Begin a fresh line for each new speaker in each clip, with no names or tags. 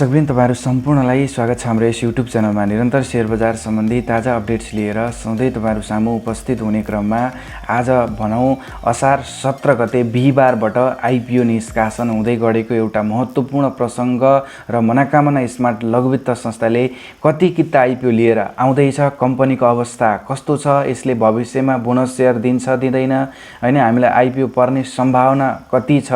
दर्शकवृन्द तपाईहरु सम्पूर्णलाई स्वागत छ हाम्रो यस YouTube च्यानलमा। निरन्तर शेयर बजार सम्बन्धी ताजा अपडेट्स लिएर सधैं तपाईहरु सामु उपस्थित हुने क्रममा आज भनौं असार 17 गते बिहीबारबाट आईपीओ निष्कासन हुँदै गएको एउटा महत्त्वपूर्ण प्रसंग र मनोकामना स्मार्ट लघुवित्त संस्थाले कति किता आईपीओ लिएर आउँदैछ, कम्पनीको अवस्था कस्तो छ, यसले भविष्यमा बोनस शेयर दिन्छ दिँदैन, हैन हामीलाई आईपीओ पर्ने सम्भावना कति छ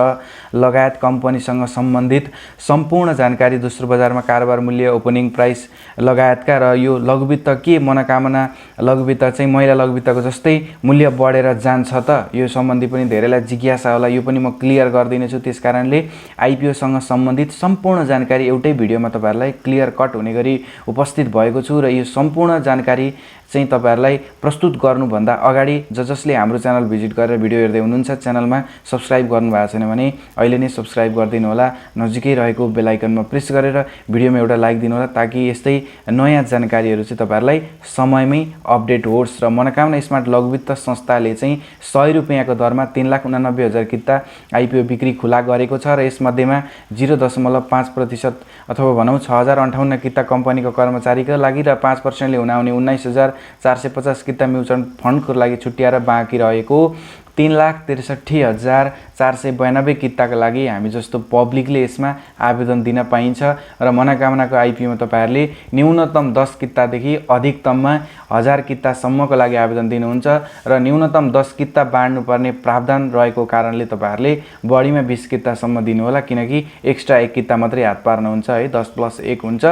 लगायत कम्पनीसँग सम्बन्धित सम्पूर्ण जानकारी, दोस्रो बजारमा कारोबार मूल्य, ओपनिङ प्राइस लगायतका र यो लघुवित्त के मनोकामना लघुवित्त चाहिँ महिला लघुवित्तको जस्तै मूल्य बढेर जान्छ त, यो सम्बन्धी पनि धेरैलाई जिज्ञासा होला। यो पनि म क्लियर गर्दिने छु। त्यसकारणले आईपीओ सँग सम्बन्धित सम्पूर्ण जानकारी एउटै भिडियोमा तपाईहरुलाई क्लियर कट हुने गरी उपस्थित भएको छु र यो सम्पूर्ण जानकारी चाहिँ तपाईहरुलाई प्रस्तुत गर्नु भन्दा अगाडि जसले हाम्रो च्यानल भिजिट गरेर भिडियो हेर्दै हुनुहुन्छ, च्यानलमा सब्स्क्राइब गर्नु भएको छैन भने अहिले नै सब्स्क्राइब गरिदिनु होला। नजिकै रहेको बेल आइकनमा प्रेस गरेर भिडियोमा एउटा लाइक दिनु होला ताकि यस्तै नयाँ जानकारीहरु चाहिँ तपाईहरुलाई समयमै अपडेट होस्। र मनोकामना स्मार्ट लघुवित्त संस्थाले चाहिँ 100 रुपैयाँको दरमा 3,89,000 किता आईपीओ बिक्री खुला गरेको छ र यसमध्येमा 0.5% अथवा भनौं 6058 किता कम्पनीको कर्मचारीका लागि र 5% ले हुन आउने 19,450 किता म्युचुअल फन्डको लागि छुट्याएर बाँकी रहेको 3,63,492 किताका लागि हामी जस्तो पब्लिकले यसमा आवेदन दिन पाइन्छ। र मनोकामनाको आईपीओमा तपाईहरुले न्यूनतम 10 कितादेखि अधिकतममा 1000 कितासम्मको लागि आवेदन दिनुहुन्छ र न्यूनतम 10 किता बाँड्नुपर्ने प्रावधान रहेको कारणले तपाईहरुले बढीमा 20 कितासम्म दिनु होला, किनकि एक्स्ट्रा 1 किता मात्रै हात पार्नुहुन्छ है, 10 + 1 हुन्छ।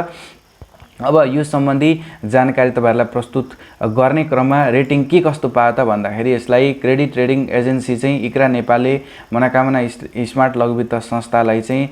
अब यो सम्बन्धी जानकारी तपाईहरुलाई प्रस्तुत गर्ने क्रममा रेटिङ के कस्तो पायो त भन्दाखेरि यसलाई क्रेडिट रेटिङ एजेन्सी चाहिँ इक्रा नेपालले मनोकामना स्मार्ट लघुवित्त संस्थालाई चाहिँ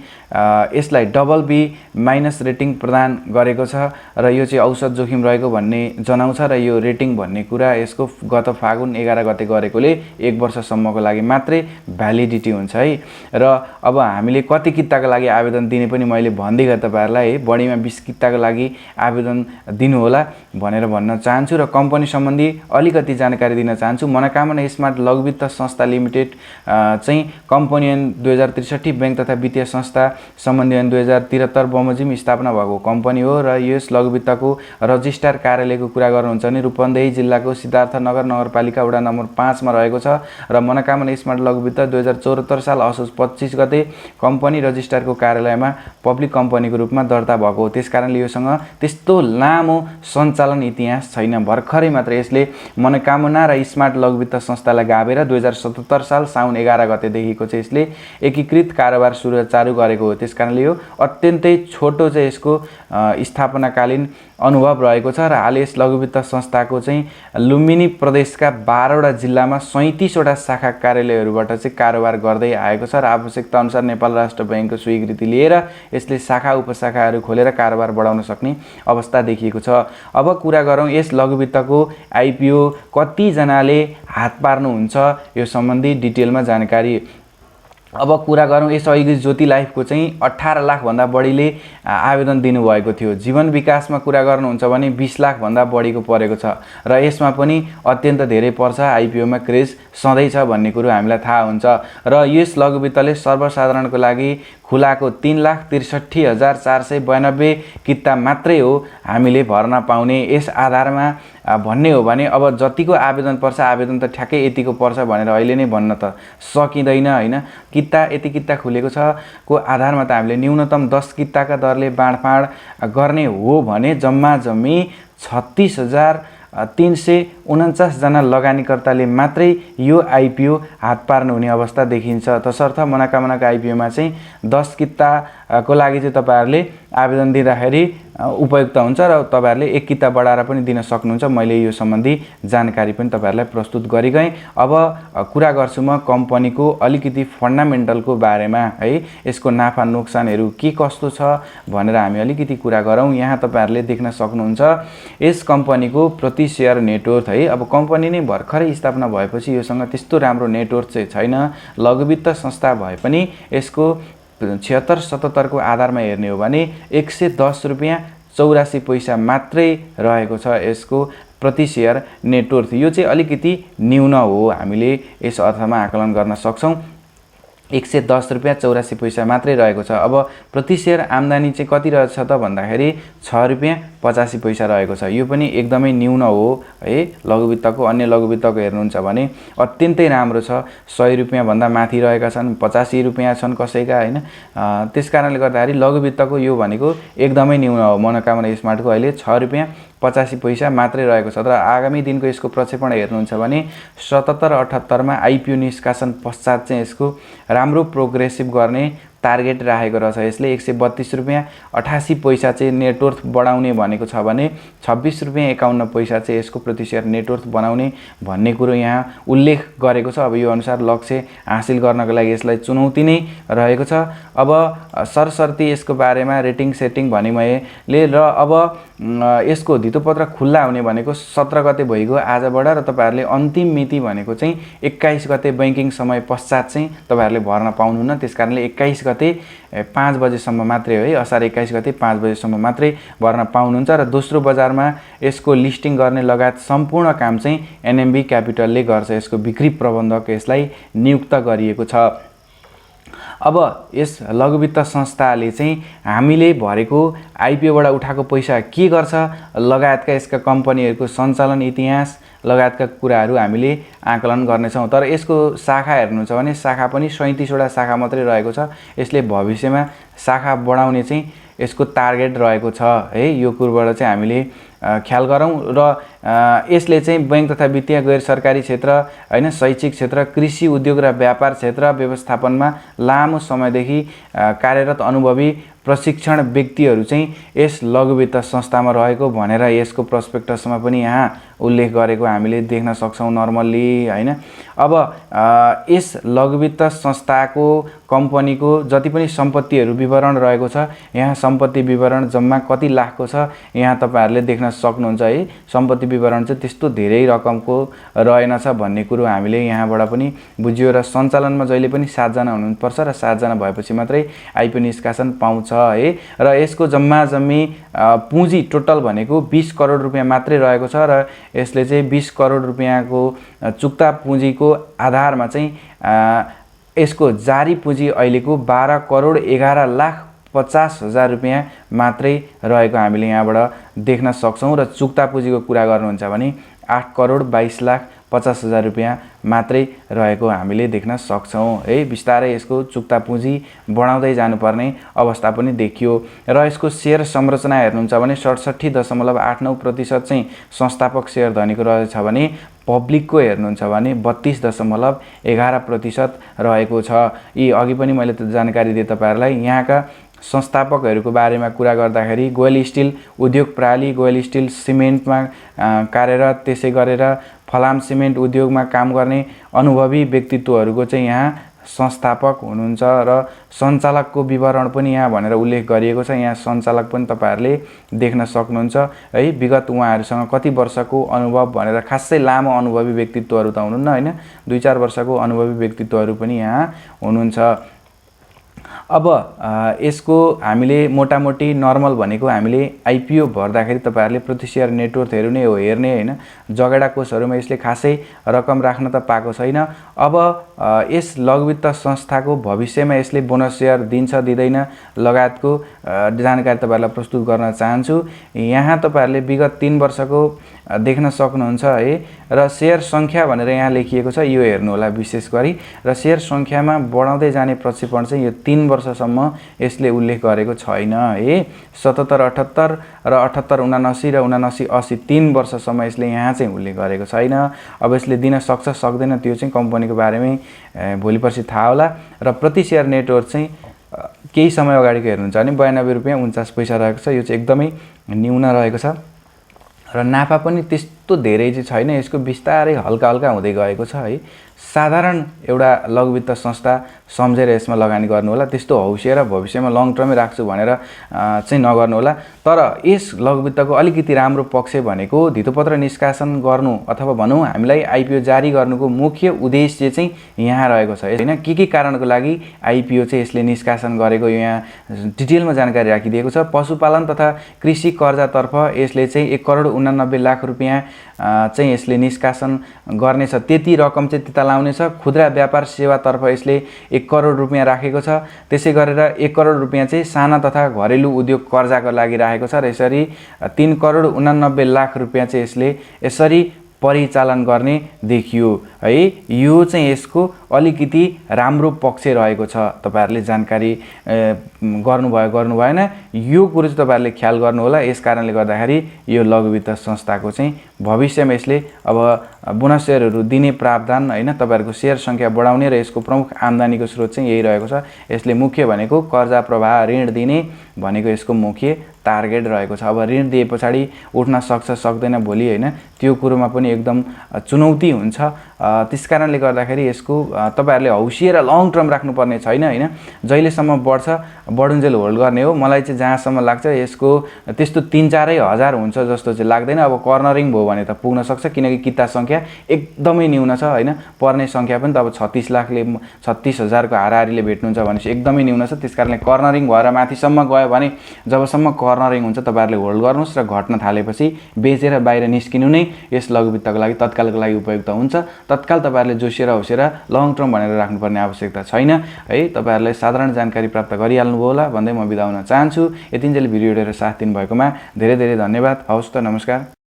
यसलाई BB- रेटिङ प्रदान गरेको छ र यो चाहिँ औसत जोखिम रहेको भन्ने जनाउँछ र यो रेटिङ भन्ने कुरा यसको गत फागुन 11 गते गरेकोले 1 वर्षसम्मको लागि मात्रै भ्यालिडिटी हुन्छ है। र अब हामीले कति किताको लागि आवेदन दिने पनि मैले भन्दै गए तपाईहरुलाई है, बढीमा 20 किताको लागि आवेदन दिनु होला भनेर भन्न चाहन्छु र कम्पनी सम्बन्धी अलिकति जानकारी दिन चाहन्छु। मनोकामना स्मार्ट लघुवित्त संस्था लिमिटेड चाहिँ कम्पनी ऐन 2063 बैंक तथा वित्तीय संस्था सम्बन्धी ऐन 2073 बमोजिम स्थापना भएको कम्पनी हो र यस लघुवित्तको रजिस्ट्रार कार्यालयको कुरा गर्नुहुन्छ भने रूपन्देही जिल्लाको सिद्धार्थनगर नगरपालिका वडा नम्बर 5 मा रहेको छ र मनोकामना स्मार्ट लघुवित्त 2074 साल असोज 25 गते कम्पनी रजिस्ट्रारको कार्यालयमा पब्लिक कम्पनीको रूपमा दर्ता भएको हो। त्यसकारणले योसँग त्यस्तो लामो सञ्चालन इतिहास छैन। भर्खरै मात्र यसले मनोकामना र स्मार्ट लघुवित्त संस्थालाई गाभेर 2077 साल साउन 11 गतेदेखिको चाहिँ यसले एकीकृत कारोबार चालु गरेको हो। त्यसकारणले यो अत्यन्तै छोटो चाहिँ यसको स्थापनाकालीन अनुभव रहेको छ र हाल यस लघुवित्त संस्थाको चाहिँ लुम्बिनी प्रदेशका 12 वटा जिल्लामा 37 वटा शाखा कार्यालयहरुबाट चाहिँ कारोबार गर्दै आएको छ र आवश्यकता अनुसार नेपाल राष्ट्र बैंकको स्वीकृति लिएर यसले शाखा उपशाखाहरु खोलेर कारोबार बढाउन सक्ने अवस्था देखिएको छ। अब कुरा गरौं यस लघुवित्तको आईपीओ कति जनाले हात पार्नुहुन्छ यो सम्बन्धी डिटेलमा जानकारी। अब कुरा गरौं यस अघि ज्योति लाइफको चाहिँ 18 लाख भन्दा बढीले आवेदन दिनु भएको थियो। जीवन विकासमा कुरा गर्नुहुन्छ भने 20 लाख भन्दा बढीको परेको छ र यसमा पनि अत्यन्त धेरै पर्छ, आईपीओमा क्रेज सधैं छ भन्ने कुरो हामीलाई थाहा हुन्छ। र यस लघुवित्तले सर्वसाधारणको लागि खुलाको 3,63,492 किता मात्रै हो हामीले भर्ना पाउने। यस आधारमा भन्ने हो भने अब जतिको आवेदन पर्छ, आवेदन त ठ्याक्कै यतिको पर्छ भनेर अहिले नै भन्न त सकिदैन हैन। किता यति किता खुलेको छ को आधारमा त हामीले न्यूनतम 10 किताका दरले बाँडफाँड गर्ने हो भने जम्मा जम्मी 36,349 जना लगानीकर्ताले मात्रै यो आईपीओ हात पार्नु हुने अवस्था देखिन्छ। तसर्थ मनोकामनाको आईपीओमा चाहिँ 10 किताको लागि चाहिँ तपाईहरुले आवेदन दिँदाखेरि उपयुक्त हुन्छ र तपाईहरुले 1 किता बढाएर पनि दिन सक्नुहुन्छ। मैले यो सम्बन्धी जानकारी पनि तपाईहरुलाई प्रस्तुत गरिगएँ। अब कुरा गर्छु म कम्पनीको अलिकति फन्डामेन्टलको बारेमा है, यसको नाफा नोक्सानहरु के कस्तो छ भनेर हामी अलिकति कुरा गरौं। यहाँ तपाईहरुले देख्न सक्नुहुन्छ यस कम्पनीको प्रति शेयर नेटवर्थ है। अब कम्पनी नै भर्खरै स्थापना भएपछि योसँग त्यस्तो राम्रो नेटवर्थ चाहिँ छैन। लघुवित्त संस्था भए पनि यसको 76-77 को आधारमा हेर्ने हो भने 110 रुपैयाँ 84 पैसा मात्रै रहेको छ यसको प्रति शेयर नेटवर्थ। यो चाहिँ अलिकति न्यून हो, हामीले यस अर्थमा आकलन गर्न सक्छौं। 110 रुपियाँ 84 पैसा मात्रै रहेको छ। अब प्रति सेयर आम्दानी चाहिँ कति रहेछ त भन्दाखेरि 6 रुपियाँ 85 पैसा रहेको छ। यो पनि एकदमै न्यून हो है। लघुवित्तको अन्य लघुवित्तको हेर्नुहुन्छ भने अत्यन्तै राम्रो छ। 100 रुपियाँ भन्दा माथि रहेका छन्, 85 रुपियाँ छन् कसैका हैन। त्यसकारणले गर्दाखेरि लघुवित्तको यो भनेको एकदमै न्यून हो। मनोकामना स्मार्टको अहिले 6 रुपियाँ 85 पैसा मात्रै रहेको छ। र आगामी दिनको यसको प्रक्षेपण हेर्नुहुन्छ भने 77-78 मा आइपिओ निष्कासन पश्चात चाहिँ यसको राम्रो प्रोग्रेसिभ गर्ने टार्गेट राखेको रहेछ। यसले 132 रुपियाँ 88 पैसा चाहिँ नेटवर्थ बढाउने भनेको छ भने 26 रुपियाँ 51 पैसा चाहिँ यसको प्रति सेयर नेटवर्थ बनाउने भन्ने कुरो यहाँ उल्लेख गरेको छ। अब यो अनुसार लक्ष्य हासिल गर्नको लागि यसलाई चुनौती नै रहेको छ। अब सरसर्ती यसको बारेमा रेटिङ सेटिङ भने मैले र अब यसको धितोपत्र खुल्ला हुने भनेको 17 गते भइगयो आजबाट र तपाईहरुले अन्तिम मिति भनेको चाहिँ 21 गते बैंकिङ समय पश्चात चाहिँ तपाईहरुले भर्न पाउनुहुन्न। त्यसकारणले 21 गते 5 बजेसम्म मात्रै हो है। असार 21 गते 5 बजेसम्म मात्रै भर्न पाउनुहुन्छ र दोस्रो बजारमा यसको लिस्टिङ गर्ने लगायत सम्पूर्ण काम चाहिँ एनएमबी क्यापिटलले गर्छ। यसको बिक्री प्रबन्धक यसलाई नियुक्त गरिएको छ। अब यस लघुवित्त संस्थाले चाहिँ हामीले भरेको आइपिओबाट उठाएको पैसा के गर्छ लगायतका यसका कम्पनीहरुको सञ्चालन इतिहास लगायतका कुराहरू हामीले आकलन गर्नेछौं। तर यसको शाखा हेर्नुहुन्छ भने शाखा पनि 37 वटा शाखा मात्रै रहेको छ। यसले भविष्यमा शाखा बढाउने चाहिँ यसको टार्गेट रहेको छ है। यो कुराबाट चाहिँ हामीले ख्याल गरौँ र यसले चाहिँ बैंक तथा वित्तीय गैर सरकारी क्षेत्र हैन शैक्षिक क्षेत्र कृषि उद्योग र व्यापार क्षेत्र व्यवस्थापनमा लामो समयदेखि कार्यरत अनुभवी प्रशिक्षण व्यक्तिहरू चाहिँ यस लघुवित्त संस्थामा रहेको भनेर यसको प्रोस्पेक्टसमा पनि यहाँ उल्लेख गरेको हामीले देख्न सक्छौं नर्मल्ली हैन। अब यस लघुवित्त संस्थाको कम्पनीको जति पनि सम्पत्तिहरू विवरण रहेको छ यहाँ सम्पत्ति विवरण जम्मा कति लाखको छ यहाँ तपाईहरुले देख्न सक्नुहुन्छ है। सम्पत्ति विवरण चाहिँ त्यस्तो धेरै रकमको रहेनछ भन्ने कुरो हामीले यहाँबाट पनि बुझियो र सञ्चालनमा जहिले पनि 7 जना हुनुपर्छ र 7 जना भएपछि मात्रै आइपिओ निष्कासन पाउँछ है। र यसको जम्मा जम्मी पुँजी टोटल भनेको 20 करोड रुपैयाँ मात्रै रहेको छ र यसले चाहिँ 20 करोड रुपैयाँको चुक्ता पुँजीको आधारमा चाहिँ यसको जारी पुँजी अहिलेको 12 करोड 11 लाख 50,000 रुपैयाँ मात्रै रहेको हामीले यहाँबाट देख्न सक्छौं। र चुक्ता पुँजीको कुरा गर्नुहुन्छ भने 8 करोड 22 लाख 50,000 रुपैयाँ मात्रै रहेको हामीले देख्न सक्छौं है। बिस्तारै यसको चुक्ता पुँजी बढाउँदै जानुपर्ने अवस्था पनि देखियो। र यसको शेयर संरचना हेर्नुहुन्छ भने 67.89% चाहिँ संस्थापक शेयर धनीको रहेछ भने पब्लिकको हेर्नुहुन्छ भने 32.11% रहेको छ। यी अघि पनि मैले जानकारी दिए तपाईहरुलाई। यहाँका संस्थापकहरूको बारेमा कुरा गर्दाखेरि गोयल स्टिल उद्योग प्रणाली गोयल स्टिल सिमेन्टमा कार्यरत त्यसै गरेर फलाम सिमेन्ट उद्योगमा काम गर्ने अनुभवी व्यक्तित्वहरूको चाहिँ यहाँ संस्थापक हुनुहुन्छ र सञ्चालकको विवरण पनि यहाँ भनेर उल्लेख गरिएको छ। यहाँ सञ्चालक पनि तपाईहरुले देख्न सक्नुहुन्छ है। विगत उहाँहरुसँग कति वर्षको अनुभव भनेर खासै लामो अनुभवी व्यक्तित्वहरू त हुनुहुन्न हैन। 2-4 वर्षको अनुभवी व्यक्तित्वहरू पनि यहाँ हुनुहुन्छ। अब यसको हामीले मोटामोटी नर्मल भनेको हामीले आइपिओ भर्दाखेरि तपाईहरुले प्रति शेयर नेटवर्थ नै हो हेर्ने हैन। जगेडा कोषहरुमा यसले खासै रकम राख्न त पाएको छैन। अब यस लघुवित्त संस्थाको भविष्यमा यसले बोनस शेयर दिन्छ दिदैन लगायतको जानकारी तपाईहरुलाई प्रस्तुत गर्न चाहन्छु। यहाँ तपाईहरुले विगत 3 वर्षको देख्न सक्नुहुन्छ है। र शेयर संख्या भनेर यहाँ लेखिएको छ यो हेर्नु होला विशेष गरी। र शेयर संख्यामा बढाउँदै जाने प्रक्षेपण चाहिँ यो 3 वर्षसम्म यसले उल्लेख गरेको छैन है। 77 78 र 78 79 र 79 80 3 वर्षसम्म यसले यहाँ चाहिँ उल्लेख गरेको छैन। अब यसले दिन सक्छ सक्दैन त्यो चाहिँ कम्पनीको बारेमै भोलि पर्सि थाहा होला। र प्रति शेयर नेटवर्थ चाहिँ केही समय अगाडिको हेर्नुहुन्छ भने 92 रुपैयाँ 49 पैसा रहेको छ। यो चाहिँ एकदमै न्यून रहेको छ र नाफा पनि त्यस्तो धेरै चाहिँ छैन। यसको बिस्तारै हल्का हल्का हुँदै गएको छ है। साधारण एउटा लघुवित्त संस्था सम्झेर यसमा लगानी गर्नु होला। त्यस्तो हौसिएर भविष्यमा लङ टर्ममै राख्छु भनेर चाहिँ नगर्नु होला। तर यस लघुवित्तको अलिकति राम्रो पक्ष भनेको धितोपत्र निष्कासन गर्नु अथवा भनौं हामीलाई आइपिओ जारी गर्नुको मुख्य उद्देश्य चाहिँ यहाँ रहेको छ हैन। के कारणको लागि आइपिओ चाहिँ यसले निष्कासन गरेको यहाँ डिटेलमा जानकारी राखिदिएको छ। पशुपालन तथा कृषि कर्जातर्फ यसले चाहिँ 1 करोड 89 लाख रुपैयाँ चाहिँ यसले निष्कासन गर्नेछ त्यति रकम चाहिँ त्यता लाउनेछ। खुद्रा व्यापार सेवातर्फ यसले 1 करोड रुपियाँ राखेको छ। त्यसै गरेर 1 करोड रुपियाँ चाहिँ साना तथा घरेलु उद्योग कर्जाको लागि राखेको छ र यसरी 3 करोड 89 लाख रुपियाँ चाहिँ यसले यसरी परिचालन गर्ने देखियो है। यो चाहिँ यसको अलिकति राम्रो पक्ष रहेको छ। तपाईहरुले जानकारी गर्नु भएन, यो कुरो चाहिँ तपाईहरुले ख्याल गर्नु होला। यस कारणले गर्दाखेरि यो लघु वित्त संस्थाको चाहिँ भविष्यमा यसले अब बोनस शेयरहरु दिने प्रावधान हैन, तपाईहरुको शेयर संख्या बढाउने र यसको प्रमुख आम्दानीको स्रोत चाहिँ यही रहेको छ। यसले मुख्य भनेको कर्जा प्रवाह ऋण दिने भनेको यसको मुख्य टार्गेट रहेको छ। अब ऋण दिए पछाडी उठ्न सक्छ सक्दैन भोलि हैन, त्यो कुरोमा पनि एकदम चुनौती हुन्छ। त्यसकारणले गर्दाखेरि यसको तपाईहरुले हौसिएर लङ टर्म राख्नुपर्ने छैन हैन। जहिलेसम्म बढ्छ बढुन्जेल होल्ड गर्ने हो। मलाई चाहिँ जहाँसम्म लाग्छ यसको त्यस्तो 3-4 हजार हुन्छ जस्तो चाहिँ लाग्दैन। अब कर्नरिङ भयो भने त पुग्न सक्छ, किनकि किता संख्या एकदमै न्यून छ हैन। पर्ने संख्या पनि त अब 36 लाखले 36,000 को हाराहारीले भेट्नुहुन्छ भनेपछि एकदमै न्यून छ। त्यसकारणले कर्नरिङ भएर माथिसम्म गयो भने जबसम्म कर्नरिङ हुन्छ तपाईहरुले होल्ड गर्नुस् र घट्न थालेपछि बेचेर बाहिर निस्किनु नै यस लघु वित्तको लागि तत्कालको लागि उपयुक्त हुन्छ। तत्काल तपाईहरुले जोसेर होसेर लङ टर्म भनेर राख्नुपर्ने आवश्यकता छैन है। तपाईहरुले साधारण जानकारी प्राप्त गरिहाल्नु भयो होला भन्दै म बिदा हुन चाहन्छु। यतिन्जेल भिडियो हेरेर साथ दिनु भएकोमा धेरै धेरै धन्यवाद। हवस् त, नमस्कार।